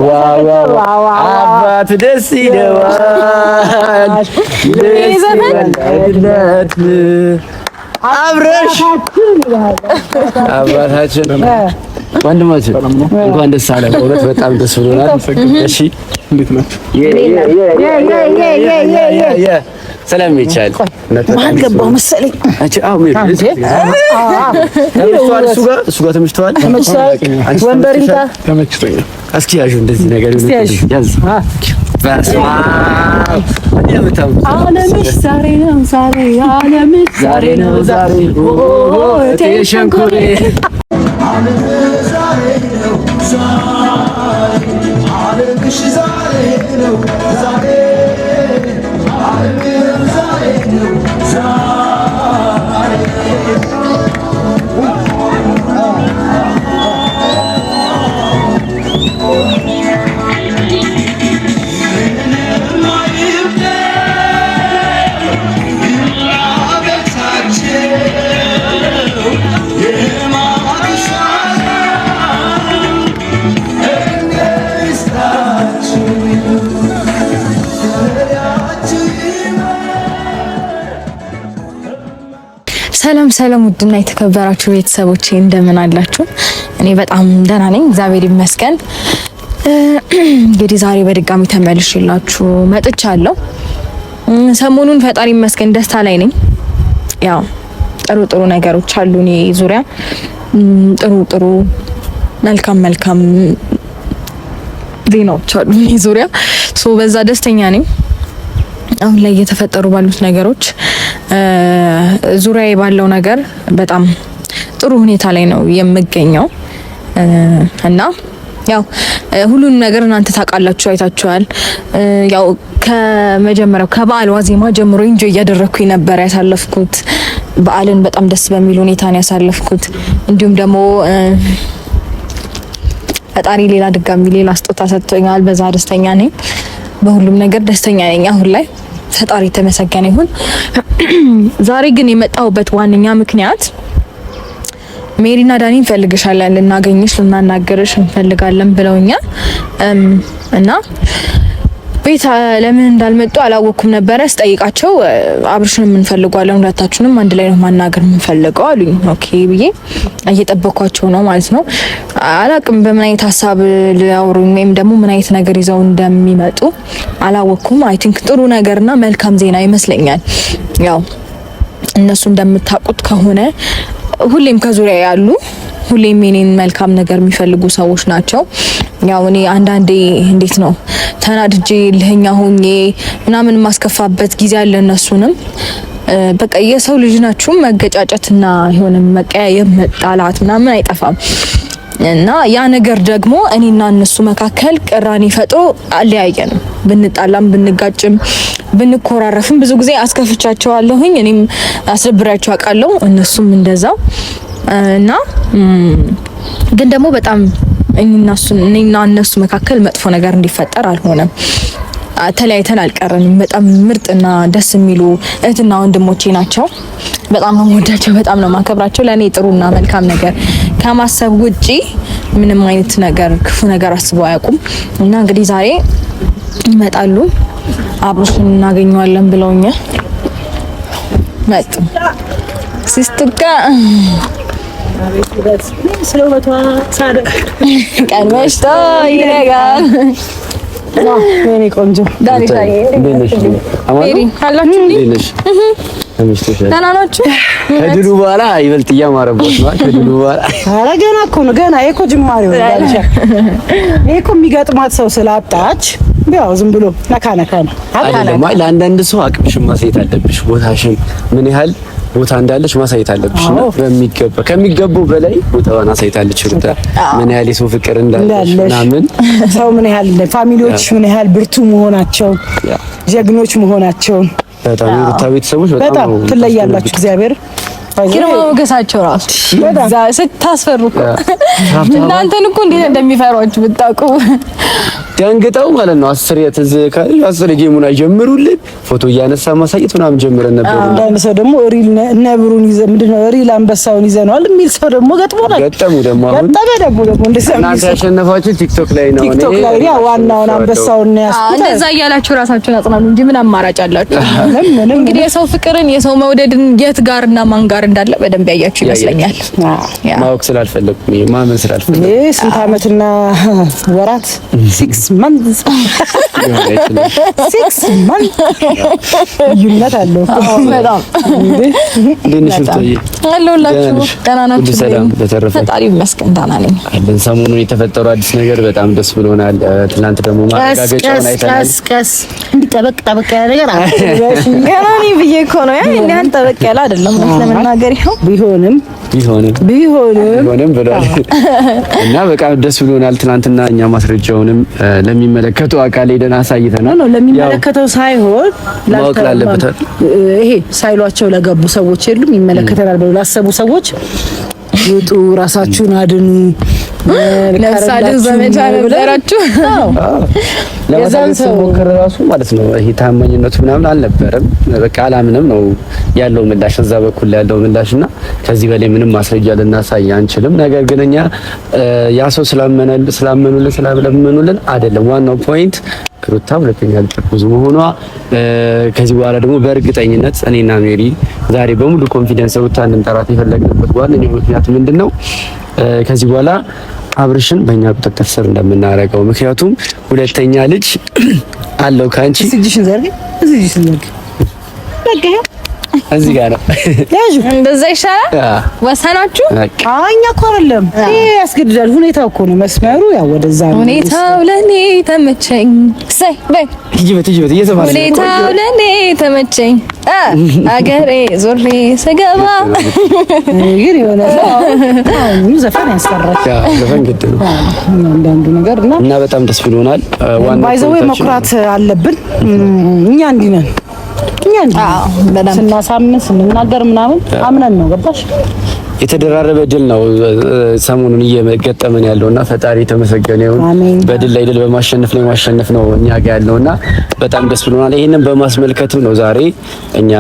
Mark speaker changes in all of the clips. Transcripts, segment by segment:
Speaker 1: ዋው አባት ደስ ይለዋል ይዘፈንለት አብረሽ አባታችን ወንድማችን እንኳን ደስ አለ። በእውነት በጣም ደስ ብሎናል። እሺ እንዴት ናችሁ? ስለሚቻል ማን ገባው መሰለኝ አንቺ እሱ ጋር ተመችቷል። ወንበሪንታ ተመችቶኛል። እስኪ ያዡ እንደዚህ ነገር ያዝ ዓለምሽ ዛሬ ነው ዛሬ ዓለምሽ ዛሬ ነው ዛሬ ተሸንኩሬ ዓለምሽ ዛሬ ነው ዓለምሽ ዛሬ ነው ዛሬ ዓለምሽ ዛሬ ነው
Speaker 2: ሰላም ሰላም፣ ውድና የተከበራችሁ ቤተሰቦቼ እንደምን አላችሁ? እኔ በጣም ደህና ነኝ፣ እግዚአብሔር ይመስገን። እንግዲህ ዛሬ በድጋሚ ተመልሼላችሁ መጥቻለሁ። ሰሞኑን ፈጣሪ ይመስገን ደስታ ላይ ነኝ። ያው ጥሩ ነገሮች አሉ እኔ ዙሪያ፣ ጥሩ መልካም ዜናዎች አሉ እኔ ዙሪያ። በዛ ደስተኛ ነኝ። አሁን ላይ እየተፈጠሩ ባሉት ነገሮች ዙሪያዬ ባለው ነገር በጣም ጥሩ ሁኔታ ላይ ነው የምገኘው እና ያው ሁሉንም ነገር እናንተ ታውቃላችሁ፣ አይታችኋል። ያው ከመጀመሪያው ከበዓል ዋዜማ ጀምሮ እንጆ እያደረኩኝ ነበር ያሳለፍኩት። በዓልን በጣም ደስ በሚል ሁኔታ ነው ያሳለፍኩት። እንዲሁም ደግሞ ፈጣሪ ሌላ ስጦታ ሰጥቶኛል። በዛ ደስተኛ ነኝ። በሁሉም ነገር ደስተኛ ነኝ አሁን ላይ። ፈጣሪ የተመሰገነ ይሁን። ዛሬ ግን የመጣሁበት ዋነኛ ምክንያት ሜሪና ዳኒ እንፈልግሻለን፣ ልናገኝሽ ልናናገርሽ እንፈልጋለን ብለውኛል እና ቤት ለምን እንዳልመጡ አላወኩም ነበረ። ስጠይቃቸው አብርሽንም እንፈልጋለን፣ ሁለታችሁንም አንድ ላይ ነው ማናገር የምንፈልገው አሉኝ። ኦኬ ብዬ እየጠበኳቸው ነው ማለት ነው። አላቅም በምን አይነት ሀሳብ ሊያወሩኝ ወይም ደግሞ ምን አይነት ነገር ይዘው እንደሚመጡ አላወኩም። አይ ቲንክ ጥሩ ነገርና መልካም ዜና ይመስለኛል። ያው እነሱ እንደምታውቁት ከሆነ ሁሌም ከዙሪያ ያሉ ሁሌም የኔን መልካም ነገር የሚፈልጉ ሰዎች ናቸው። ያው እኔ አንዳንዴ እንዴት ነው ተናድጄ ልህኛ ሆኜ ምናምን ማስከፋበት ጊዜ አለ። እነሱንም በቃ የሰው ልጅ ናችሁ፣ መገጫጨትና የሆነ መቀያየም መጣላት ምናምን አይጠፋም እና ያ ነገር ደግሞ እኔና እነሱ መካከል ቅራኔ ፈጥሮ አለያየን። ብንጣላም ብንጋጭም ብንኮራረፍም ብዙ ጊዜ አስከፍቻቸዋለሁኝ። እኔም አስደብራቸው አውቃለሁ፣ እነሱም እንደዛው እና ግን ደግሞ በጣም እኔና እነሱ መካከል መጥፎ ነገር እንዲፈጠር አልሆነም። ተለያይተን አልቀረንም። በጣም ምርጥና ደስ የሚሉ እህትና ወንድሞቼ ናቸው። በጣም ነው የምወዳቸው፣ በጣም ነው የማከብራቸው። ለኔ ጥሩና መልካም ነገር ከማሰብ ውጪ ምንም አይነት ነገር ክፉ ነገር አስበው አያውቁም እና እንግዲህ ዛሬ ይመጣሉ፣ አብሮሽን እናገኘዋለን ብለውኛል። መጡ ሲስቱካ ስለወቷ ሳደቅ ቀን መሽቶ ይነጋል። የኔ ቆንጆ ዳሪታዬ ደህና ናችሁ?
Speaker 1: ከድሉ በኋላ ይበልጥ እያማረበት ነው። ከድሉ በኋላ
Speaker 3: ኧረ ገና እኮ ነው፣ ገና እኮ ጅማሬው ነው። ይሄ እኮ የሚገጥማት ሰው ስላጣች ያው ዝም ብሎ ነካ ነው
Speaker 1: አይደለም። ለአንዳንድ ሰው አቅምሽን ማሳየት አለብሽ፣ ቦታሽን ምን ያህል ቦታ እንዳለሽ ማሳየት አለብሽ እና በሚገባ ከሚገባው በላይ ቦታዋን አሳይታለች። ሩታ ምን ያህል የሰው ፍቅር እንዳለሽ ምናምን
Speaker 3: ሰው ምን ያህል ፋሚሊዎች ምን ያህል ብርቱ መሆናቸው ጀግኖች መሆናቸው
Speaker 1: በጣም የሩታ ቤተሰቦች በጣም
Speaker 3: ትለያላችሁ። እግዚአብሔር
Speaker 2: ግርማ ሞገሳቸው ራሱ ስታስፈሩ እናንተን እኮ እንዴት እንደሚፈሯችሁ ብታውቁ።
Speaker 1: ደንግጠው ማለት ነው። 10 ጌሙን አይጀምሩልን ፎቶ እያነሳ ማሳየት ምናምን ጀምረን ነበር።
Speaker 3: አንዳንድ ሰው ደግሞ ሪል ነብሩን ይዘ ምንድነው ሪል አንበሳውን ይዘነዋል የሚል ሰው ደግሞ ገጥሞናል።
Speaker 1: ደግሞ አሁን
Speaker 3: ደግሞ እንደዛ
Speaker 1: እናንተ ያሸነፋችሁ ቲክቶክ ላይ ነው።
Speaker 3: ያ ዋናውን አንበሳውን ነው ያስኩት።
Speaker 2: እንደዛ እያላችሁ ራሳችሁን አጽናኑ እንጂ ምን አማራጭ አላችሁ? እንግዲህ የሰው ፍቅርን የሰው መውደድን የት ጋርና ማን ጋር እንዳለ በደንብ ያያችሁ ይመስለኛል።
Speaker 1: ማወቅ ስላልፈለኩኝ ማመን ስላልፈለኩኝ
Speaker 3: ስንት ዓመትና ወራት 6 months ይሉት አለው።
Speaker 2: በጣም ፈጣሪ ይመስገን ደህና ነኝ።
Speaker 1: ሰሞኑን የተፈጠሩ አዲስ ነገር በጣም ደስ ብሎናል። ትናንት ደግሞ ማረጋገጫውን አይተናል።
Speaker 3: ቀስ እንዲጠበቅ ጠበቅ ያለ ነገር
Speaker 2: ገና ነኝ ብዬ እኮ ነው። ያን ያን ጠበቅ ያለ አይደለም ለመናገር ይኸው
Speaker 3: ቢሆንም ብሏል
Speaker 1: እና በጣም ደስ ብሎናል። ትናንትና እኛ ማስረጃውንም ለሚመለከተው አካል ሄደን አሳይተናል።
Speaker 3: ለሚመለከተው ሳይሆን
Speaker 1: ማወቅ ላለበት
Speaker 3: ይሄ ሳይሏቸው ለገቡ ሰዎች የሉም ይመለከተናል ብለው ላሰቡ ሰዎች ውጡ፣ ራሳችሁን አድኑ።
Speaker 2: ለምሳሌ ዘመቻ ነበራችሁ
Speaker 1: ለማለት ሞከረ ራሱ ማለት ነው። ይሄ ታማኝነቱ ምናምን አልነበረም። በቃ አላምንም ነው ያለው ምላሽ፣ እዛ በኩል ያለው ምላሽና ከዚህ በላይ ምንም ማስረጃ ልናሳይ አንችልም። ነገር ግን እኛ ያ ሰው ስላመኑልን አይደለም ዋናው ፖይንት ሩታ ሁለተኛ ልትርጉዝ መሆኗ። ከዚህ በኋላ ደግሞ በእርግጠኝነት እኔና ሜሪ ዛሬ በሙሉ ኮንፊደንስ ሩታ እንጠራት የፈለግንበት ዋነኛው ምክንያት ምንድነው? ከዚህ በኋላ አብርሽን በእኛ ቁጥጥር ስር እንደምናደርገው። ምክንያቱም ሁለተኛ ልጅ አለው ካንቺ እዚህ ጋር ነው
Speaker 2: እንደዛ ይሻላል። ወሰናችሁ?
Speaker 3: እኛ እኮ አይደለም ይሄ ያስገድዳል። ሁኔታው እኮ ነው መስመሩ። ያው ወደዛ ነው
Speaker 2: ሁኔታው ለኔ ተመቸኝ። ሰይ በይ ሁኔታው ለኔ ተመቸኝ። አገሬ ዞሬ ስገባ
Speaker 3: ግን የሆነ ዘፈን ያስቀራል።
Speaker 1: ዘፈን ግድ ነው
Speaker 3: አንዳንዱ ነገር እና
Speaker 1: በጣም ደስ ብሎናል። ዋናው
Speaker 3: ባይዘው መኩራት አለብን እኛ እንዲህ ነን። ስናሳምን ስንናገር ምናምን አምነን ነው። ገባሽ?
Speaker 1: የተደራረበ ድል ነው ሰሞኑን እየገጠመን ያለውና ፈጣሪ የተመሰገነ ይሁን። በድል ላይ ድል በማሸነፍ ላይ ማሸነፍ ነው እኛ ጋር ያለውና በጣም ደስ ብሎናል። ይሄንን በማስመልከቱ ነው ዛሬ እኛ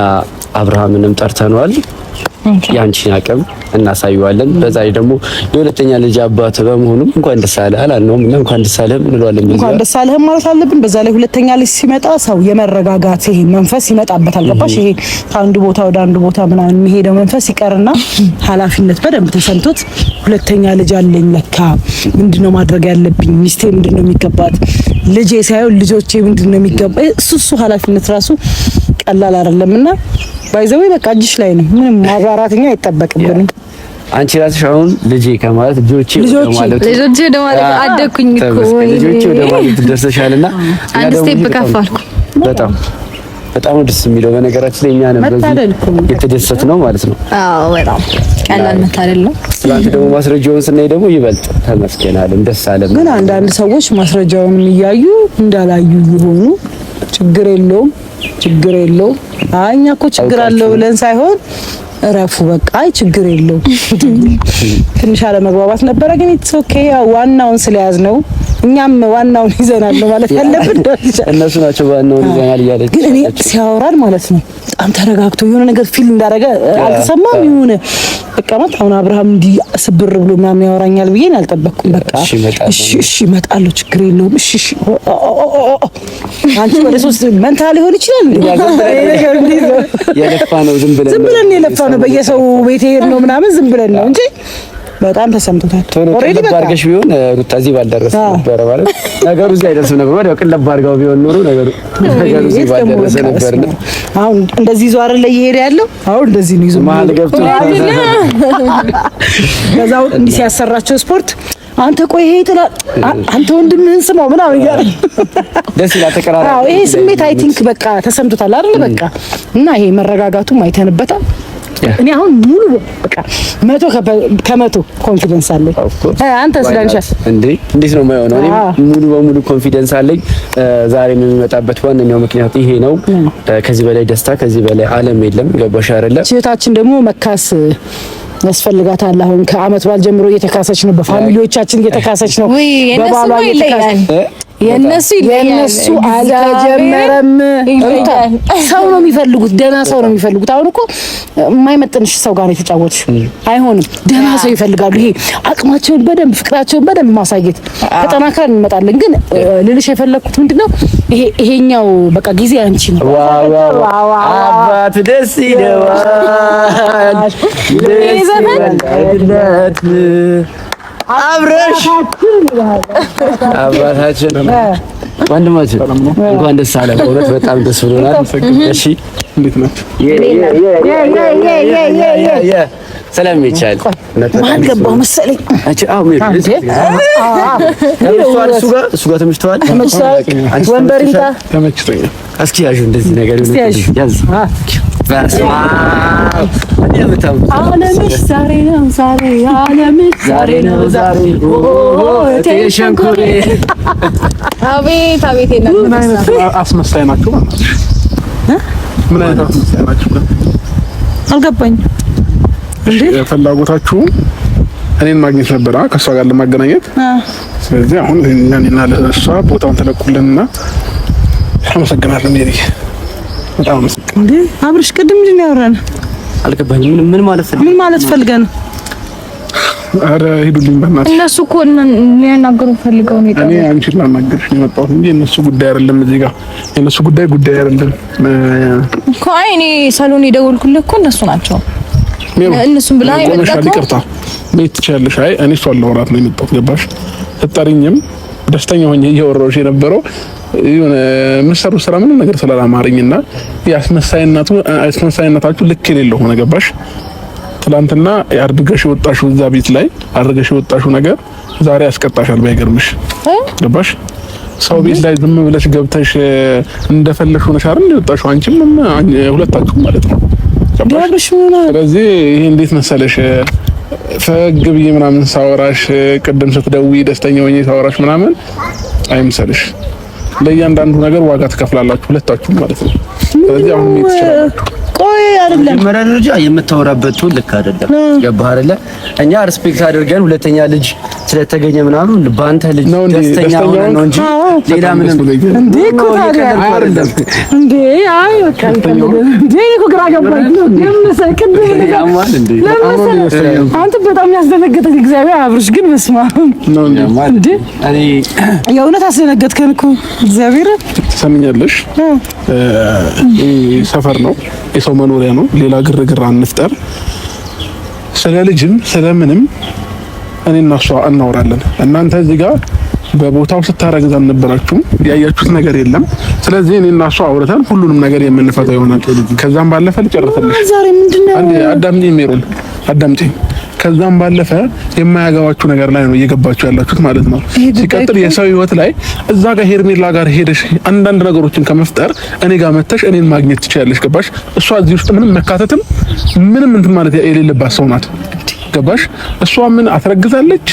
Speaker 1: አብርሃምንም ጠርተነዋል። ያንቺን አቅም እናሳየዋለን። በዛ ላይ ደግሞ የሁለተኛ ልጅ አባት በመሆኑ እንኳን ደስ አለህ አላልነውም እና እንኳን ደስ አለህ እንለዋለን።
Speaker 3: እንኳን ደስ አለህ ማለት አለብን። በዛ ላይ ሁለተኛ ልጅ ሲመጣ ሰው የመረጋጋት ይሄ መንፈስ ይመጣበታል። ገባሽ? ይሄ ከአንዱ ቦታ ወደ አንዱ ቦታ ምናምን የሚሄደው መንፈስ ይቀርና ኃላፊነት በደንብ ተሰምቶት ሁለተኛ ልጅ አለኝ ለካ ምንድነው ማድረግ ያለብኝ፣ ሚስቴ ምንድነው የሚገባት፣ ልጄ ሳይሆን ልጆቼ ምንድነው የሚገባ፣ እሱ ኃላፊነት ራሱ ቀላል አይደለምና ባይዘው በቃ እጅሽ ላይ ነው። ምንም ማጋራትኛ አይጠበቅብንም።
Speaker 1: አንቺ ራስሽ አሁን ልጄ ከማለት ልጆቼ
Speaker 2: ወደ ማለት አደኩኝ እኮ
Speaker 1: ልጆቼ ወደ ማለት ደርሰሻልና
Speaker 2: አንድ ስቴፕ ከፋልኩ።
Speaker 1: በጣም ደስ የሚለው በነገራችን ላይ እኛ ነበር የተደሰት ነው ማለት ነው።
Speaker 2: አዎ በጣም ቀላል መታደል ነው።
Speaker 1: ስለዚህ ደግሞ ማስረጃውን ስናይ ደግሞ ይበልጥ ተመስገናለን፣ ደስ አለን።
Speaker 3: ግን አንዳንድ ሰዎች ማስረጃውን እያዩ እንዳላዩ ይሆኑ ችግር የለውም። እኛ እኮ ችግር አለው ብለን ሳይሆን እረፉ በቃ ችግር የለውም። ትንሽ አለመግባባት ነበረ ግን ኢትስ ኦኬ። ዋናውን ስለያዝ ነው እኛም ዋናውን ይዘናል ማለት ያለብን
Speaker 1: እነሱ ናቸው ዋናውን ይዘናል እያለች
Speaker 3: ግን እኔ ሲያወራን ማለት ነው በጣም ተረጋግቶ የሆነ ነገር ፊል እንዳደረገ አልተሰማም። የሆነ በቃ ማለት አሁን አብርሃም እንዲህ ስብር ብሎ ምናምን ያወራኛል ብዬ አልጠበቅኩም። በቃ እሺ እመጣለሁ ችግር የለውም እሺ አንቺ ወደ 3 መንታ ሊሆን ይችላል
Speaker 1: የለፋ ነው ዝም
Speaker 3: ብለን የለፋ ነው በየሰው ቤት ሄድ ነው ምናምን ዝም ብለን ነው እንጂ በጣም ተሰምቶታል።
Speaker 1: ኦሬዲ በቃ አርገሽ ቢሆን ሩታ እዚህ ባልደረሰ ነበር ማለት ነገሩ እዚህ አይደርስም ነበር። ወዲያው ቅለብ አርጋው ቢሆን ኖሮ ነገሩ እዚህ ባልደረሰ ነበር።
Speaker 3: አሁን እንደዚህ ይዞ አይደል እየሄደ ያለው አሁን እንደዚህ ነው ይዞ
Speaker 1: መሀል ገብቶ
Speaker 3: ከዛው እንዲህ ሲያሰራቸው ስፖርት አንተ ቆይ ይሄ ይጥላል አንተ ወንድምህን ስማው ምናምን ይላል።
Speaker 1: ደስ ይላል ተቀራራቢ።
Speaker 3: አዎ ይሄ ስሜት አይ ቲንክ በቃ ተሰምቶታል አይደል በቃ እና ይሄ መረጋጋቱም አይተንበታል። እኔ አሁን ሙሉ በቃ 100 ከመቶ ኮንፊደንስ አለኝ። አንተ ስለንሻስ
Speaker 1: እንዴት ነው የማይሆነው? እኔ ሙሉ በሙሉ ኮንፊደንስ አለኝ። ዛሬ የሚመጣበት ዋነኛው ምክንያት ይሄ ነው። ከዚህ በላይ ደስታ ከዚህ በላይ ዓለም የለም። ገባሽ አይደለ? እህታችን ደግሞ መካስ ያስፈልጋታል። አሁን ከአመት በዓል ጀምሮ እየተካሰች ነው፣ በፋሚሊዎቻችን እየተካሰች ነው። በባሏ የነሱ አልተጀመረም። ሰው ነው የሚፈልጉት፣ ደህና ሰው ነው የሚፈልጉት። አሁን እኮ የማይመጥንሽ ሰው ጋር የተጫወትሽ አይሆንም። ደህና ሰው ይፈልጋሉ። ይሄ አቅማቸውን በደንብ ፍቅራቸውን በደንብ ማሳየት ተጠናክረን እንመጣለን። ግን ልልሽ የፈለኩት ምንድነው ይሄኛው በቃ ጊዜ አንቺ ነው። አባት ደስ ይለዋል አብረሽ አባታችን ወንድማችን እንኳን ደስ አለ። በእውነት በጣም ደስ ብሎናል። እሺ እንዴት ናችሁ? ሰላም ይቻል ማን ገባው መሰለኝ። እሱ ጋር ተመችተዋል። ወንበሪንታ ተመችቶኛል። እስኪ ያዡ እንደዚህ ነገር ያዝ ዓለምሽ ዛሬ ነው ዛሬ ዓለምሽ ዛሬ ነው ዛሬ ቴንሽንኩሬ አቤት አቤት ምን አይነት አስመሳይ ናችሁ? ምን አይነት አስመሳይ ናችሁ? አልገባኝም። እንዴ ፍላጎታችሁ እኔን ማግኘት ነበረ ከሷ ጋር ለማገናኘት። ስለዚህ አሁን እኛና ለሷ ቦታውን ተለቁልንና አመሰግናለሁ። ሜሪ በጣም አመሰግናለሁ። እንዴ አብርሽ ቅድም ምንድን ነው ያወራን? አልገባኝም። ምን ማለት ፈልገን? አረ ሂዱልኝ በእናትህ። እነሱ እኮ የሚያናገሩ ፈልገው ነው የጠራው። እኔ አንቺን ላናገርሽ ነው የመጣሁት እንጂ የእነሱ ጉዳይ አይደለም። እዚህ ጋር የእነሱ ጉዳይ አይደለም እኮ። አይ እኔ ሳሎን የደወልኩልህ እኮ እነሱ ናቸው። እነሱም ብላ ይመጣው ይቅርታ ቤት ትችያለሽ። አይ እኔ እሷን ላወራት ነው የመጣሁት። ገባሽ? ስጠሪኝም ደስተኛ ሆኜ እያወራሁሽ የነበረው የሆነ የምትሰሩት ስራ ምንም ነገር ስላላማረኝና አስመሳይነታችሁ ልክ የሌለው ሆነ። ገባሽ? ትላንትና አድርገሽ ወጣሽው እዛ ቤት ላይ አድርገሽ ወጣሽው ነገር ዛሬ ያስቀጣሻል። ባይገርምሽ ገባሽ? ሰው ቤት ላይ ዝም ብለሽ ገብተሽ እንደፈለሽ ሆነሽ አይደል የወጣሽው? አንቺም ሁለታችሁም ማለት ነው። ገባሽ? ስለዚህ ይሄ እንዴት መሰለሽ ፈግ ብዬ ምናምን ሳወራሽ ቅድም ስትደውይ ደስተኛ ሆኜ ሳወራሽ ምናምን አይምሰልሽ። ለእያንዳንዱ ነገር ዋጋ ትከፍላላችሁ ሁለታችሁም ማለት ነው። ስለዚህ አሁን ምን ትችላላችሁ? ቆይ አይደለም መጀመሪያ ደረጃ የምታወራበት ልክ አይደለም። ገባህ አይደለ? እኛ ሪስፔክት አድርገን ሁለተኛ ልጅ ስለተገኘ ምናምን በአንተ ልጅ ደስተኛ ሆነን ነው እንጂ ሌላ ምንም እንዴ እኮ ታዲያ አይደለም እንዴ። አይ በቃ እንዴ እኮ ግራ ገባኝ። ለምሰክድ ያማል እንዴ አንተ በጣም ያስደነገጠኝ እግዚአብሔር። አብርሽ ግን መስማ ነው እንዴ እኔ የእውነት አስደነገጥከን እኮ እግዚአብሔር። ትሰምኛለሽ? ሰፈር ነው የሰው መኖሪያ ነው። ሌላ ግርግር አንፍጠር። ስለ ልጅም ስለምንም እኔና እሷ እናወራለን። እናንተ እዚህ ጋር በቦታው ስታረግዝ አልነበራችሁም፣ ያያችሁት ነገር የለም። ስለዚህ እኔና እሷ አውርተን ሁሉንም ነገር የምንፈታው ይሆናል። ከዛም ባለፈ ልጨርሰልሽ። ዛሬ ምንድነው? አዳምጪኝ ሜሮን አዳምጪኝ። ከዛም ባለፈ የማያገባችሁ ነገር ላይ ነው እየገባችሁ ያላችሁት ማለት ነው። ሲቀጥል የሰው ህይወት ላይ እዛ ጋር ሄርሜላ ጋር ሄደሽ አንዳንድ ነገሮችን ከመፍጠር እኔ ጋር መተሽ እኔን ማግኘት ትችያለሽ። ገባሽ? እሷ እዚህ ውስጥ ምንም መካተትም ምንም እንትን ማለት የሌለባት ሰው ናት። ገባሽ? እሷ ምን አትረግዛለች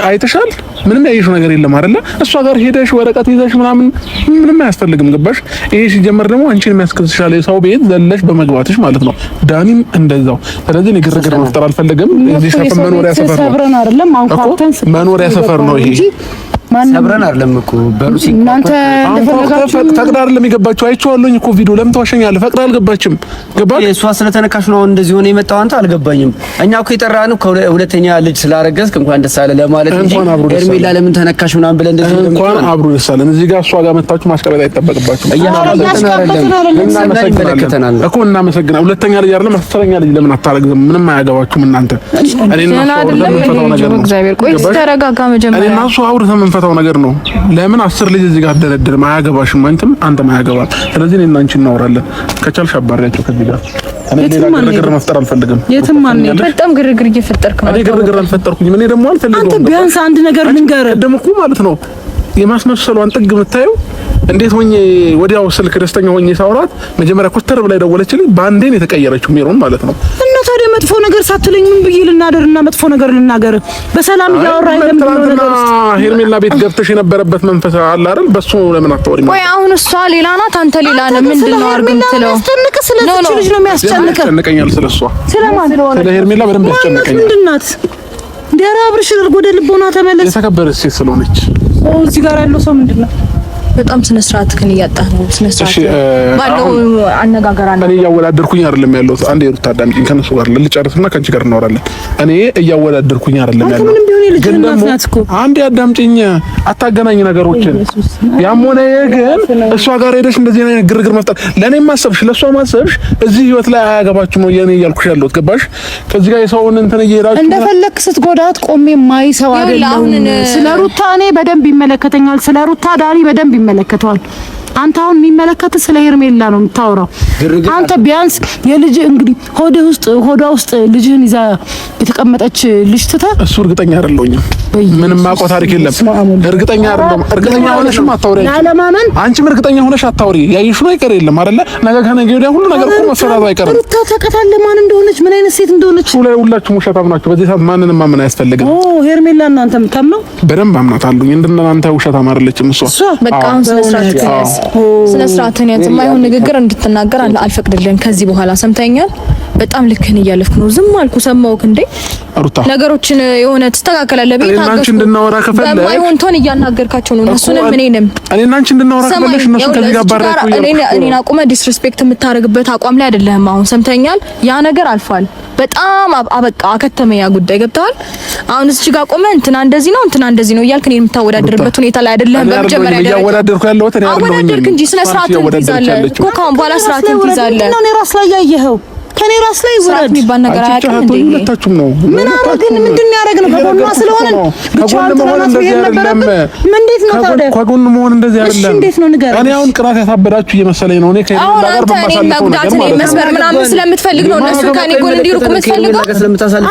Speaker 1: አይተሻል? ምንም ያየሽው ነገር የለም አይደለ? እሷ ጋር ሄደሽ ወረቀት ይዘሽ ምናምን ምንም አያስፈልግም። ገባሽ? ይሄ ሲጀመር ደግሞ አንቺን የሚያስከስሻል የሰው ቤት ዘለሽ በመግባትሽ ማለት ነው። ዳኒም እንደዛው። ስለዚህ እኔ ግርግር መፍጠር አልፈልግም። እዚህ ሰፈር መኖሪያ ሰፈር ነው። መኖሪያ ሰፈር ነው ይሄ። ሰብረን አይደለም እኮ በሩ ሲናንተ ፈቅዳ አይደለም የገባችው። አይቼዋለሁኝ እኮ ቪዲዮ። ለምን ተዋሸኛለህ? ፈቅዳ አልገባችም። ገባህ? እሷ ስለተነካሽ ነው እንደዚህ ሆነ የመጣው። አንተ አልገባኝም። እኛ እኮ የጠራነው ከሁለተኛ ልጅ ስላረገዝክ እንኳን ደስ አለ ለማለት እንጂ ኤርሜላ ለምን ተነካሽ ምናምን ብለን እንደዚህ እንኳን አብሮ ደስ አለን። እዚህ ጋር እሷ ጋር መጣችሁ ማስቀበጥ አይጠበቅባችሁም። እናመሰግናለን እኮ እናመሰግናለን። ሁለተኛ ልጅ አይደለም አስረኛ ልጅ ለምን አታረግዝም? ምንም አያገባችሁም እናንተ። እኔና እሷ አውርተን የምንፈታው ነገር ነው። ቆይ ተረጋጋ መጀመሪያ። እኔና እሷ አውርተን የምንፈታው ነገር ነው። ለምን 10 ልጅ እዚህ ጋር አደረድር? ማያገባሽም አንተም አያገባም። ስለዚህ እኔና አንቺ እናወራለን። ከቻልሽ አባሪያቸው ከዚህ ጋር። እኔ ሌላ ግርግር መፍጠር አልፈልግም። የትም ማን ነው? በጣም ግርግር እየፈጠርክ ነው። እኔ ግርግር አልፈጠርኩኝም። እኔ ደግሞ አልፈልግም። አንተ ቢያንስ አንድ ነገር ልንገርህ። ደግሞ እኮ ማለት ነው የማስመሰሏን ጥግ የምታየው
Speaker 4: እንዴት ሆኜ ወዲያው ስልክ ደስተኛ ሆኜ ሳውራት መጀመሪያ ኮስተር ብላ ደወለችልኝ። ባንዴን የተቀየረችው ሜሮን ማለት ነው።
Speaker 3: እና ታዲያ መጥፎ ነገር ሳትለኝ ምን ብዬ ልናደርና መጥፎ ነገር ልናገር? በሰላም እያወራኝ ለምን ነገር
Speaker 4: ሄርሜላ ቤት ገብተሽ የነበረበት መንፈስ አለ አይደል? በሱ ለምን አታወሪም?
Speaker 2: ወይ አሁን እሷ ሌላ ናት፣ አንተ ሌላ ነህ። ምንድነው አርግም ትለው?
Speaker 3: ስለዚህ ልጅ ነው የሚያስጨንቀው።
Speaker 4: ያስጨንቀኛል። ስለሷ ስለ ሄርሜላ በደንብ ያስጨንቀኛል።
Speaker 3: ምንድን ናት? ዲያራ አብርሽ ወደ ልቦና ተመለስ።
Speaker 4: የተከበረች ሴት ስለሆነች
Speaker 3: እዚህ ጋር ያለው ሰው ምንድነው?
Speaker 2: በጣም ስነ ስርዓት ግን እያጣህ ነው። ስነ ስርዓት ባለው አነጋገር አለ።
Speaker 4: እኔ እያወዳደርኩኝ አይደለም ያለሁት። አንዴ ሩታ አዳምጪኝ፣ ከነሱ ጋር ልጨርስና ከአንቺ ጋር እናወራለን። እኔ እያወዳደርኩኝ አይደለም ያለሁት። ግን ደግሞ አንዴ አዳምጪኝ፣ አታገናኝ ነገሮችን። ያም ሆነ ግን እሷ ጋር ሄደሽ እንደዚህ አይነት ግርግር መፍጠር ለኔም ማሰብሽ ለሷ ማሰብሽ እዚህ ህይወት ላይ አያገባችሁ ነው የኔ እያልኩሽ ያለሁት። ገባሽ? ከዚህ ጋር የሰውን እንትን እየሄዳችሁ
Speaker 3: እንደፈለክ ስትጎዳት ቆሜ ማይሰው አይደለም። ስለ ሩታ እኔ በደንብ ይመለከተኛል። ስለ ሩታ ዳኒ በደንብ ይመለከተዋል። አንተ አሁን የሚመለከት ስለ ሄርሜላ ነው የምታወራው። አንተ ቢያንስ የልጅ እንግዲህ ሆዷ ውስጥ ልጅህን ይዛ የተቀመጠች ልጅ ትተህ
Speaker 4: እሱ እርግጠኛ አይደለሁኝም። ምንም ማውቀው ታሪክ የለም። እርግጠኛ አይደለም። እርግጠኛ ሆነሽም አታውሪ።
Speaker 3: ያለማመን
Speaker 4: አንቺም እርግጠኛ ሆነሽ አታውሪ። ያይሽው አይቀር የለም አይደለ? ነገ ከነገ ወዲያ ሁሉ ነገር እኮ መፈራቱ አይቀርም።
Speaker 3: ሩታ ታውቃታለህ ማን እንደሆነች፣ ምን አይነት ሴት እንደሆነች።
Speaker 4: ሁላችሁም ውሸታም ናችሁ። በዚህ ሰዓት ማንንም ማመን አያስፈልግም።
Speaker 3: ሄርሜላ እናንተ የምታምነው በደንብ
Speaker 4: አምናታለሁ። እንደናንተ ውሸታም አይደለችም እሷ።
Speaker 2: በቃ አሁን ስነ ስርዓትን ያዝ። የማይሆን ንግግር እንድትናገር አልፈቅድልህም ከዚህ በኋላ። ሰምተኛል። በጣም ልክህን እያለፍክ ነው። ዝም አልኩ ሰማሁክ እንዴ?
Speaker 4: ሩታ
Speaker 2: ነገሮችን የሆነ ተስተካከላለህ።
Speaker 4: እኔና አንቺ እንድናወራ ከፈለክ
Speaker 2: በማይሆን ቶን እያናገርካቸው ነው እነሱንም እኔንም።
Speaker 4: እኔና አንቺ እንድናወራ ከፈለሽ እነሱ ከዚህ ጋር ባረኩ
Speaker 2: እኔን አቁመህ ዲስሪስፔክት የምታደርግበት አቋም ላይ አይደለህም አሁን። ሰምተኛል። ያ ነገር አልፏል። በጣም አበቃ፣ አከተመ ያ ጉዳይ። ገብተዋል። አሁን እዚህ ጋር ቆመህ እንትና እንደዚህ ነው እንትና እንደዚህ ነው እያልክ እኔን የምታወዳድርበት ሁኔታ ላይ አይደለህም። በመጀመሪያ ደረጃ
Speaker 4: እያወዳደርኩ ያለሁት እኔ አይደለሁም።
Speaker 2: አወዳደርክ እንጂ ስነ ስርዓትን ትይዛለህ እኮ። ከአሁን በኋላ ስርዓትን ትይዛለህ።
Speaker 3: እኔ ራስ ላይ ያየኸው ከኔ ራስ ላይ ወራድ
Speaker 2: የሚባል ነገር አያውቅም እንዴ?
Speaker 4: ሁለታችሁም ነው።
Speaker 3: ምን አረግን? ምንድን ነው ያደረግነው? ከጎኗ ስለሆነ ብቻዋን መሆን እንደዚህ አይደለም። እንዴት ነው ታዲያ?
Speaker 4: ከጎን መሆን እንደዚህ አይደለም።
Speaker 3: እንዴት ነው ንገረኝ።
Speaker 4: እኔ አሁን ቅናት ያሳበዳችሁ እየመሰለኝ ነው። እኔ ከሄርሜላ ጋር በማሳልፈው ነገር ማለት ነው።
Speaker 2: መስመር ምናምን ስለምትፈልግ ነው እነሱ ከኔ ጎን እንዲሩቁ የምትፈልገው።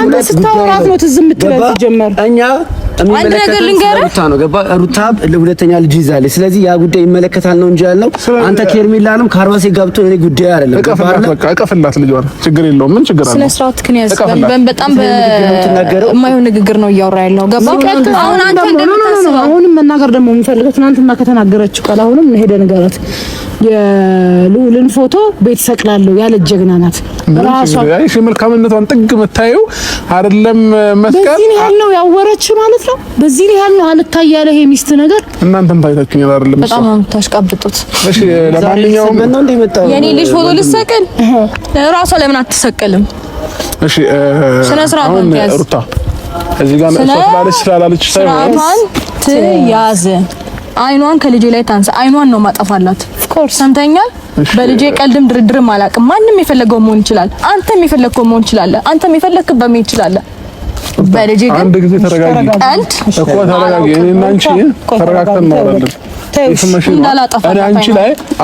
Speaker 3: አንተ ስታወራት ነው ትዝ የምትለው። ጀመር
Speaker 1: እኛ
Speaker 2: አንድ ነገር ልንገርህ፣
Speaker 1: ሩታ ነው ገባ። ሩታ ለሁለተኛ ልጅ ይዛለች። ስለዚህ ያ ጉዳይ ይመለከታል ነው እንጂ ያለው አንተ ከሄርሜላንም ከአርባሴ ጋብቶ እኔ ጉዳይ አይደለም።
Speaker 4: በቃ እቀፍላት ልጇን ችግር የለውም። ምን ችግር አለ?
Speaker 2: ስነ ስርዓት ግን ያዝ። በጣም የማይሆን ንግግር ነው እያወራ ያለው። ገባ? አሁን አንተ እንደምታስበው
Speaker 3: አሁንም መናገር ደግሞ የምፈልገው ትናንትና ከተናገረችው ቃል አሁንም ሄደ ንገራት። የልዑልን ፎቶ ቤት ሰቅላለሁ ያለ ጀግና ናት ራሷ።
Speaker 4: አይ መልካምነቷን ጥግ የምታየው አይደለም መስቀል።
Speaker 3: በዚህ ያህል ነው ያወረች ማለት ነው። በዚህ ያህል ነው አልታይ ያለ ይሄ ሚስት ነገር።
Speaker 4: እናንተም ታይታችሁኝ አይደለም?
Speaker 2: በጣም ነው ታሽቃብጡት።
Speaker 4: እሺ ለማንኛውም
Speaker 2: የኔ ልጅ ፎቶ ልሰቅል ራሷ ለምን አትሰቅልም?
Speaker 4: እሺ
Speaker 2: ስነ ስርዓት ነው
Speaker 4: ሩታ እዚህ ጋር ስላለች ሳይሆን
Speaker 2: ትያዝ። አይኗን ከልጄ ላይ ታንሳ። አይኗን ነው ማጠፋላት። ኦፍኮርስ ሰምተኛል። በልጄ ቀልድም ድርድርም አላውቅም። ማንም የፈለገው መሆን ይችላል። አንተም የፈለግከው መሆን ይችላል። አንተም የፈለግክበት መሆን ይችላል። በልጄ ግን
Speaker 4: አንድ ጊዜ ተረጋጊ እኮ ተረጋጊ። እኔና አንቺ ተረጋግተን እናወራለን።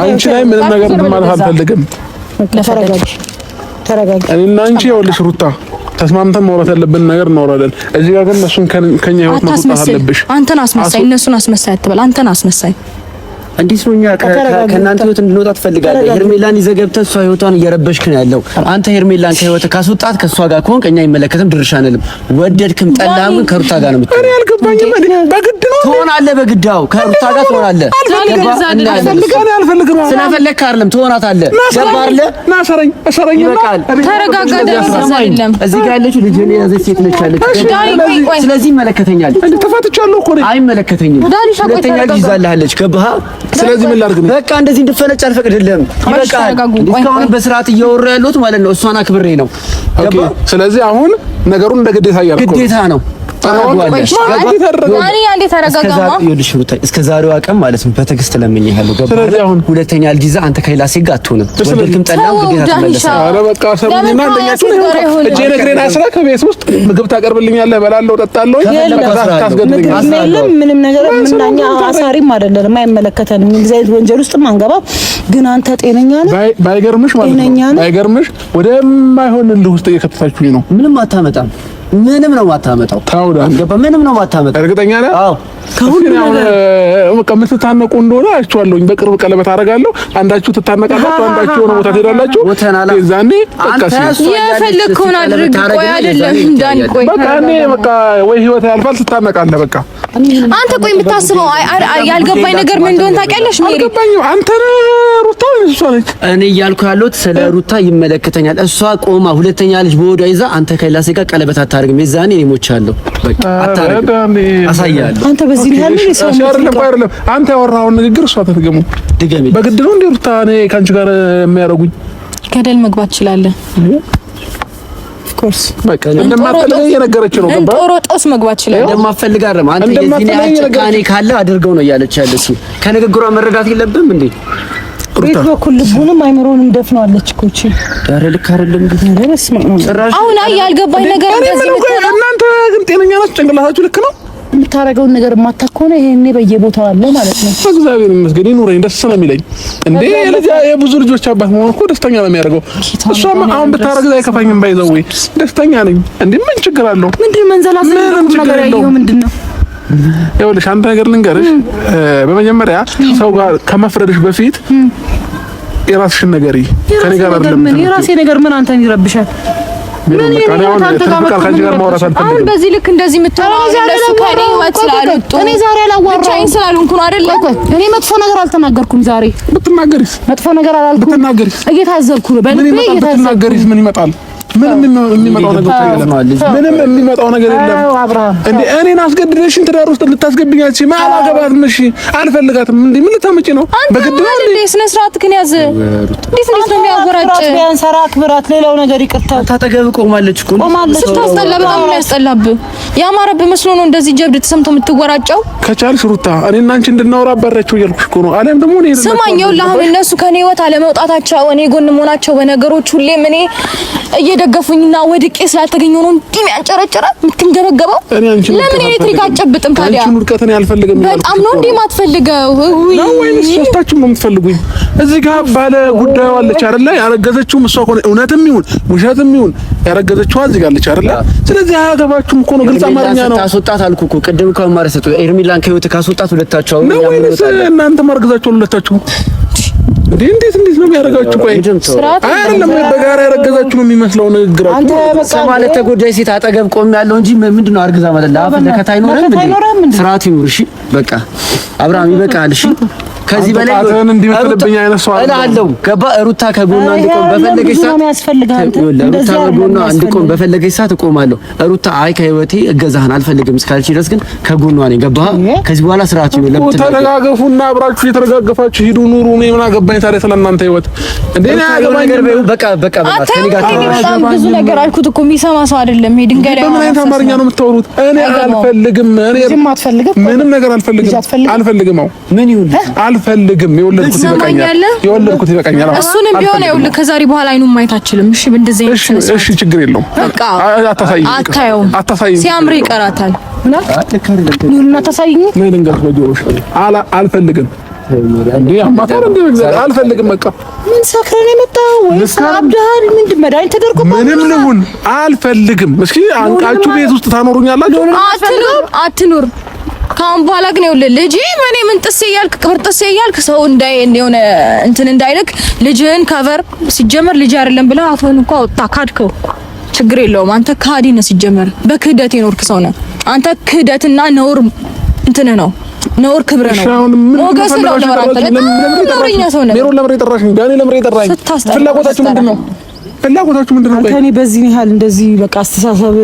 Speaker 4: አንቺ ላይ ምንም ነገር ማለት አልፈልግም። ተረጋጊ። እኔና አንቺ ይኸውልሽ ሩታ ተስማምተን ማውራት ያለብን ነገር እናወራለን። እዚህ ጋር ግን እነሱን ከኛ ህይወት ማውጣት አለብሽ።
Speaker 2: አንተን አስመሳይ፣ እነሱን አስመሳይ አትበል። አንተን አስመሳይ
Speaker 1: እንዴት ነው? እኛ ከእናንተ ህይወት እንድንወጣ ትፈልጋለህ? ሄርሜላን ይዘህ ገብተህ እሷ ህይወቷን እየረበሽክ ነው ያለው። አንተ ሄርሜላን ከህይወት ካስወጣት ከእሷ ጋር ከሆንክ እኛ አይመለከትም፣ ድርሻ አንልም። ወደድክም ጠላህም ግን ከሩታ ጋር ነው የምትሆነው።
Speaker 4: እኔ አልገባኝም። በግድ ነው
Speaker 1: ትሆናለህ። በግዳው ከሩታ ጋር ትሆናለህ።
Speaker 4: አልፈልግም።
Speaker 1: ስለፈለግክ አይደለም ትሆናታለህ። ገባህ አይደለ?
Speaker 4: ናሰረኝ
Speaker 1: ይበቃል።
Speaker 2: ተረጋጋ።
Speaker 1: እዚህ ጋር ያለችው ልጅ እኔ ያዘች ሴት ነች ያለችው። ስለዚህ ይመለከተኛል።
Speaker 4: ተፋትቻለሁ እኮ ነኝ።
Speaker 1: አይመለከተኝም። ሁለተኛ ልጅ ይዛልሃለች። ገባህ?
Speaker 4: ስለዚህ ምን ላድርግ ነው?
Speaker 1: በቃ እንደዚህ እንድፈነጭ አልፈቅድልህም። ይበቃል። እስካሁን በስርዓት እያወራ ያለሁት ማለት ነው እሷን አክብሬ ነው።
Speaker 4: ስለዚህ አሁን ነገሩን እንደ ግዴታ እያደረኩ
Speaker 1: ግዴታ ነው። እስከ ዛሬዋ ቀን ማለት ነው በትዕግስት ለምኜሃለሁ። ገባህ? ሁለተኛ ልጅ ይዘህ አንተ ከሌላ ሴት ጋር አትሆንም። ወደድክም ጠላም ግዴታ ትመለሳለህ።
Speaker 4: ኧረ በቃ ሰሙኝና እንደኛችሁ እጄ ነግሬና ስራ ከቤት ውስጥ ምግብ ታቀርብልኛለህ፣ እበላለሁ፣ እጠጣለሁ።
Speaker 3: ምንም ነገር ምናኛ አሳሪም አይደለም፣ አይመለከተንም። እንደዚህ አይነት ወንጀል ውስጥ አንገባ። ግን አንተ ጤነኛ ነህ?
Speaker 4: ባይገርምሽ ማለት ነው ባይገርምሽ ወደማይሆን ልህ ውስጥ እየከተታችሁኝ ነው።
Speaker 1: ምንም አታመጣም። ምንም ነው ማታመጣው። ገባ ምንም ነው ማታመጣው።
Speaker 4: እርግጠኛ ነህ?
Speaker 1: አዎ
Speaker 4: ከሁሉ በቃ የምትታነቁ እንደሆነ አይቼዋለሁኝ። በቅርብ ቀለበት አደርጋለሁ። አንዳችሁ ትታነቃላችሁ፣ አንዳችሁ የሆነ ቦታ ትሄዳላችሁ። የዛኔ በቃ
Speaker 2: የፈለግከውን አድርግ። ቆይ አይደለም ዳኒ፣ ቆይ
Speaker 4: በቃ እኔ በቃ ወይ ህይወት ያልፋል፣ ትታነቃለህ። በቃ
Speaker 2: አንተ ቆይ የምታስበው ያልገባኝ ነገር ምን እንደሆነ ታውቂያለሽ? ሜሪ
Speaker 4: አልገባኝም። አንተ ሩታ እሷ ነች።
Speaker 1: እኔ እያልኩ ያለሁት ስለ ሩታ ይመለከተኛል። እሷ ቆማ ሁለተኛ ልጅ በወዷ ይዛ አንተ ከሌላ ሴት ጋር ቀለበት አታደርግም። የዛኔ እኔ ሞቻለሁ። በቃ አታደርግም። አሳያለሁ።
Speaker 3: አንተ በዚህ ነው ያለው ሰው
Speaker 4: አይደለም። አንተ ያወራውን ንግግር እሷ ተትገሙ
Speaker 1: ድገሚ።
Speaker 4: በግድ ነው እንዴ ሩታ እኔ ካንቺ ጋር የሚያደርጉኝ?
Speaker 2: ገደል መግባት ትችላለህ።
Speaker 3: ኮርስ
Speaker 4: በቃ እንደማፈልግ እየነገረች ነው። ገባ
Speaker 2: ጦሮጦስ መግባት ይችላል።
Speaker 1: እንደማፈልግ አይደለም። አንተ የዚህ ነው ጭካኔ ካለ አድርገው ነው እያለች ያለችው። ከንግግሯ መረዳት የለብም እንዴ?
Speaker 3: ቤት በኩል ልቡንም አይምሮንም ደፍነዋለች እኮ እቺ።
Speaker 1: ዳር ልክ አይደለም እንዴ?
Speaker 2: አሁን አይ ያልገባኝ ነገር
Speaker 4: እናንተ ግን ጤነኛ ናችሁ? ጭንቅላታችሁ ልክ ነው?
Speaker 3: የምታረገውን ነገር የማታከሆነ ይሄኔ በየቦታው አለ ማለት ነው።
Speaker 4: እግዚአብሔር ይመስገን ይኑረኝ፣ ደስ ነው የሚለኝ እንዴ። የብዙ ልጆች አባት መሆን እኮ ደስተኛ ነው የሚያደርገው። እሷም አሁን ብታረግዝ አይከፋኝም። ባይዘው ደስተኛ ነኝ እንዴ። ምን ችግር አለው?
Speaker 3: ምንድን መንዘላዘል ነገር ያየው ምንድነው?
Speaker 4: ይኸውልሽ አንተ ነገር ልንገርሽ። በመጀመሪያ ሰው ጋር ከመፍረድሽ በፊት የራስሽን ነገር ከኔ ጋር አይደለም።
Speaker 3: የራሴ ነገር ምን አንተን ይረብሻል?
Speaker 2: አሁን በዚህ ልክ እንደዚህ የምትሆነው እነሱ ከኔ ህይወት ስላልወጡ
Speaker 3: እኔ ዛሬ አላዋራሁም።
Speaker 2: ብቻዬን ስላልሆንኩ ነው አይደለ?
Speaker 3: እኔ መጥፎ ነገር አልተናገርኩም። ዛሬ
Speaker 4: ብትናገሪስ?
Speaker 3: መጥፎ ነገር አላልኩም።
Speaker 4: ብትናገሪስ?
Speaker 3: እየታዘብኩ ነው።
Speaker 4: ብትናገሪስ ምን ይመጣል? ምንም የሚመጣው ነገር የለም። ምንም የሚመጣው ነገር የለም። እንዴ እኔን አስገድደሽኝ ትዳር ውስጥ ልታስገብኛች? ማላገባትም። እሺ አልፈልጋትም። እንዴ ምን ልታመጪ ነው? በግድ ነው እንዴ?
Speaker 2: ስነ ስርዓት ግን ያዝ። እንዴት ነው የሚያወራጭ?
Speaker 3: ቢያንስ አክብራት። ሌላው ነገር ይቅርታ።
Speaker 1: ታጠገብ ቆማለች እኮ
Speaker 2: ስታስጠላ፣ በጣም ነው ያስጠላብህ። ያማረብህ መስሎ ነው እንደዚህ ጀብድ ተሰምቶ የምትወራጨው።
Speaker 4: ከቻልሽ ሩታ እኔና አንቺ እንድናወራ አባራቸው እያልኩሽ እኮ ነው። አለም ደግሞ እኔ
Speaker 2: ስማኝ፣ አሁን እነሱ ከኔ ህይወት አለመውጣታቸው እኔ ጎን መሆናቸው በነገሮች ሁሌም እኔ እየደገፉኝና ወድቄ ስላልተገኘው ነው እንዴ የሚያንጨረጨረ የምትንገበገበው። ለምን ኤሌክትሪክ አጨብጥም ታዲያ?
Speaker 4: አንቺ ውድቀትን ያልፈልግም።
Speaker 2: በጣም ነው እንዴ ማትፈልገው?
Speaker 4: ነው ወይስ ሶስታችሁም ነው የምትፈልጉኝ? እዚህ ጋር ባለ ጉዳዩ አለች አይደለ? ያረገዘችውም እሷ ሆነ እውነትም ይሁን ውሸትም ይሁን ያረገዘችው እዚህ ጋር አለች አይደለ? ስለዚህ አያገባችሁም እኮ ነው። ግልጽ አማርኛ ነው።
Speaker 1: ታስወጣት አልኩ እኮ ቅድም እኮ ማለት ነው። ኤርሚላን ከህይወት ካስወጣት ሁለታችሁ
Speaker 4: ነው ወይስ እናንተ ማርገዛችሁ ሁለታችሁ? እንዴት ነው የሚያደርጋችሁ? ቆይ አይደለም በጋራ ያረገዛችሁ ነው የሚመስለው ንግግራችሁ።
Speaker 3: አንተ
Speaker 1: ማለት ተጎዳይ ሴት አጠገብ ቆም ያለው እንጂ ምንድነው አርግዛ ማለት ለአፍ ለከታ አይኖርም እንዴ? ስርዓት ይኑር። እሺ በቃ አብርሃም ይበቃል። እሺ ከዚህ በላይ
Speaker 4: እንዲመጥልብኝ አይነት ሰው
Speaker 1: አለው። ገባ ሩታ ከጎኗ እንድቆም በፈለገች ሰዓት እቆማለሁ። ሩታ አይ ከህይወቴ እገዛህን አልፈልግም እስካልሽ ድረስ ግን ከጎኗ ነኝ። ገባ ከዚህ በኋላ ስርዓት ይኑር። ለምን
Speaker 4: ተረጋገፉና አብራችሁ እየተረጋገፋችሁ ሂዱ ኑሩ። እኔ ምን አገባኝ ታዲያ ስለእናንተ ህይወት እንዴ? በቃ ከኔ ጋር
Speaker 2: በጣም ብዙ ነገር አልኩት እኮ የሚሰማ ሰው አይደለም። ይሄ ድንጋይ ላይ
Speaker 4: በምን አይነት አማርኛ ነው የምታወሩት? እኔ አልፈልግም። ምንም ነገር አልፈልግም። ምን ይሁን አልፈልግም። የወለድኩት ይበቃኛል።
Speaker 2: እሱንም ቢሆን ይኸውልህ ከዛሬ በኋላ አይኑን ማየት አችልም። እሺ በእንደዚህ አይነት
Speaker 4: እሺ ችግር የለውም።
Speaker 2: በቃ
Speaker 4: አታሳይኝ።
Speaker 2: ሲያምር ይቀራታል።
Speaker 3: ኑና ታሳይኝ።
Speaker 4: ምን ልንገርሽ በጆሮሽ አልፈልግም። እንዴ አማታር እንዴ አልፈልግም። በቃ
Speaker 3: ምን ሰክረን የመጣው ወይስ አብዳል? ምንድን መድኃኒት ተደርጎ
Speaker 4: ምንም ልሁን አልፈልግም። እስኪ አንቃችሁ ቤት ውስጥ ታኖሩኛላችሁ?
Speaker 2: አትኑር ካሁን በኋላ ግን ይኸውልህ ልጅ ምን ጥሴ እያልክ ቅብርጥሴ እያልክ ሰው የሆነ እንትን እንዳይልክ ልጅህን ከቨር ሲጀመር ልጅ አይደለም ብለህ አፎን እንኳን አውጣ ካድከው። ችግር የለውም። አንተ ካዲ ነህ። ሲጀመር በክህደት የኖርክ ሰው ነህ አንተ። ክህደትና ነውር እንትን ነው። ነውር ክብር ነው። ሞገስ ነው። ለማራተለኛ ሰው ነህ።
Speaker 4: ሜሮን ለምሬ ጠራሽኝ። ዳኒ ለምሬ ጠራኝ። ፍላጎታችሁ ምንድነው? ፍላጎታችሁ ምንድነው?
Speaker 3: አንተ በዚህ ያህል እንደዚህ በቃ አስተሳሰብ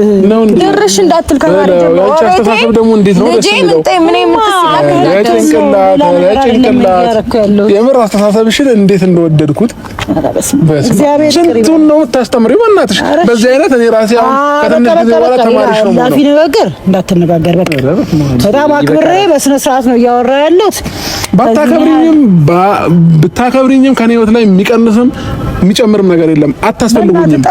Speaker 2: ድርሽ እንዳትል ከዛሬ ጀምሮ
Speaker 4: አስተሳሰብ ደግሞ እንዴት ነው ደስ የሚለው? የምር አስተሳሰብሽን እንዴት እንደወደድኩት ስንቱን ነው የምታስተምሪው? በእናትሽ በዚህ አይነት እኔ ራሴ አሁን ከትንሽ ጊዜ በኋላ ተማሪሽ ነው ማለት ነው።
Speaker 3: ነገር እንዳትነጋገር በቃ በጣም አክብሬ በስነ ስርዓት ነው እያወራ ያለሁት። ብታከብሪኝም ከኔ ህይወት ላይ የሚቀንስም የሚጨምርም ነገር የለም። አታስፈልጉኝም፣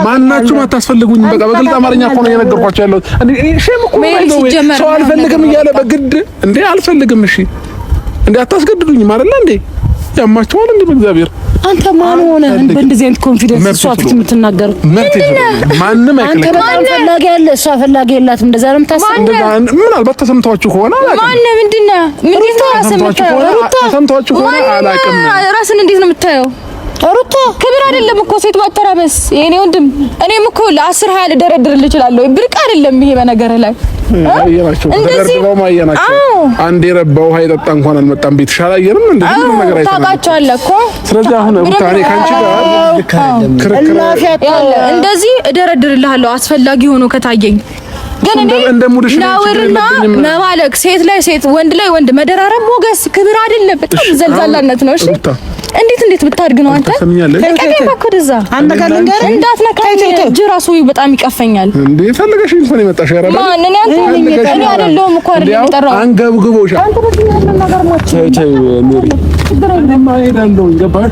Speaker 3: ማናችሁም አታስፈልጉኝም። በቃ በግልጽ አማርኛ እኮ ነው እየነገርኳቸው ያለሁት። ሼም እኮ ነው ሰው አልፈልግም እያለ በግድ እንዴ አልፈልግም። እሺ እንዴ አታስገድዱኝም አይደለ እንዴ? ያማችኋል እንዴ በእግዚአብሔር አንተ ማን ሆነ በእንደዚህ አይነት ኮንፊደንስ እሷ ፊት የምትናገረው?
Speaker 4: ማንም አይከለክልም።
Speaker 3: አንተ በጣም ፈላጊ ያለ እሷ ፈላጊ የላትም። እንደዛ ነው የምታስበው?
Speaker 4: ምናልባት ተሰምቷችሁ ከሆነ
Speaker 2: ማን ምንድነው
Speaker 4: ተሰምቷችሁ ከሆነ አላውቅም።
Speaker 2: ራስን እንዴት ነው የምታየው? ሩታ ክብር አይደለም እኮ ሴት ባተራበስ የኔ ወንድም። እኔም እኮ ለ10 20 ልደረድርልህ እችላለሁ። ብርቅ አይደለም ይሄ በነገር ላይ
Speaker 4: እንደዚህ አንዴ ረባው ሃይጠጣ እንኳን አልመጣም ቤት ሻላየንም እንደዚህ ነው ነገር አይተናል።
Speaker 2: ታውቃቸዋለህ እኮ ስለዚህ
Speaker 4: አሁን ሩታኔ ካንቺ ጋር
Speaker 2: እንደዚህ እደረድርልሃለሁ አስፈላጊ ሆኖ ከታየኝ። ግን እኔ ነውርና መባለቅ ሴት ላይ ሴት ወንድ ላይ ወንድ መደራረብ ሞገስ ክብር አይደለም፣ በጣም ዘልዛላነት ነው። እሺ እንዴት ብታድግ ነው አንተ? ከከከ ከደዛ አንተ ካለንገር እንዳትነካኝ እጅ ራሱ በጣም ይቀፈኛል።
Speaker 4: እንዴ ፈልገሽ እንትን የመጣሽ ያራዳ
Speaker 2: ማን እኔ አንተ እኔ አይደለሁም እኮ አይደለም የጠራው
Speaker 4: አንገብግቦሻ
Speaker 3: አንተ በዚህ ያለው ነገር ማቸው
Speaker 4: ሜሪ እንደማይሄዳለው ይገባል።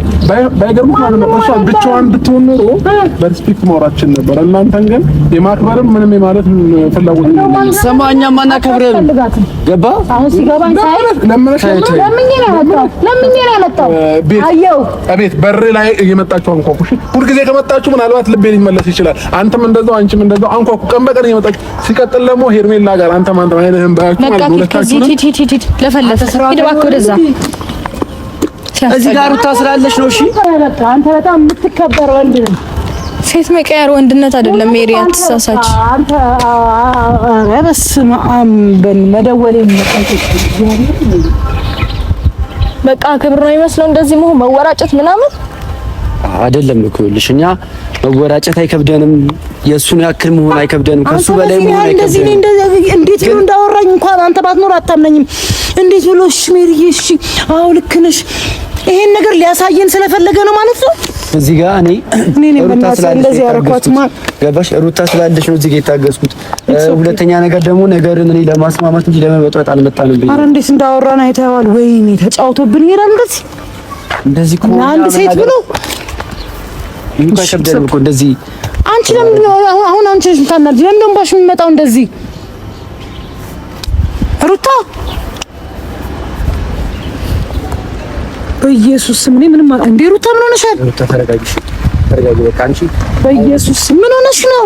Speaker 4: ባይገርም ማለት ነው እሷ ብቻዋን ብትሆን ኖሮ በሪስፔክት ማውራችን ነበር። እናንተን ግን የማክበርም ምንም የማለት ፍላጎት የለም።
Speaker 1: ሰማኛ ማናከብረን ገባ
Speaker 3: አሁን ሲገባኝ ሳይ ለምን ነው ያመጣው
Speaker 4: አቤት በር ላይ እየመጣችሁ አንኳኩ። ሁልጊዜ ከመጣችሁ ምናልባት ልቤ ሊመለስ ይችላል። አንተም እንደዛው አንቺም እንደዛው አንኳኩ። ቀን በቀን እየመጣችሁ ሲቀጥል ደግሞ ሄርሜላ ጋር አንተም አይነህም ባያችሁ ማለት ነው።
Speaker 2: ለፈለፈ ይደባክ ወደዛ
Speaker 1: እዚህ ጋር ሩታ ስላለሽ ነው። እሺ
Speaker 3: አንተ በጣም የምትከበር ወንድ ነህ።
Speaker 2: ሴት መቀየር ወንድነት አይደለም። ሜሪ አትሳሳች።
Speaker 3: አንተ በስመ አብ መደወሌ
Speaker 2: በቃ ክብር ነው የሚመስለው እንደዚህ መሆን መወራጨት ምናምን
Speaker 1: አይደለም እኮ ልሽ እኛ መወራጨት አይከብደንም። የሱን ያክል መሆን አይከብደንም። ከሱ በላይ መሆን አይከብደንም።
Speaker 3: እንዴት ነው እንዳወራኝ እንኳን አንተ ባትኖር አታምነኝም። እንዴት ብሎ እሺ ሜሪዬ እሺ አዎ ልክ ነሽ። ይሄን ነገር ሊያሳየን ስለፈለገ ነው ማለት ነው።
Speaker 1: እዚህ ጋር እኔ
Speaker 3: ሩታ ስላለሽ ያረኳት
Speaker 1: ገባሽ? ሩታ ስላለሽ ነው እዚህ ጋር የታገስኩት። ሁለተኛ ነገር ደግሞ ነገርን እኔ ለማስማማት እንጂ ለመበጥበጥ አልመጣንም።
Speaker 3: ኧረ እንዴት እንዳወራን አይተኸዋል? ወይኔ ተጫውቶብን ይሄዳል። እንደዚህ አንድ ሴት ብሎ
Speaker 1: እንኳን ከብደን እኮ እንደዚህ
Speaker 3: አንቺ ለምን አሁን አንቺ እንታናል ለምን ደምባሽ የሚመጣው እንደዚህ ሩታ በኢየሱስ ስም ምንም እንዴ ሩታ ምን ሆነሻል?
Speaker 1: ሩታ ተረጋጊ በቃ አንቺ
Speaker 3: በኢየሱስ ምን ሆነሽ ነው?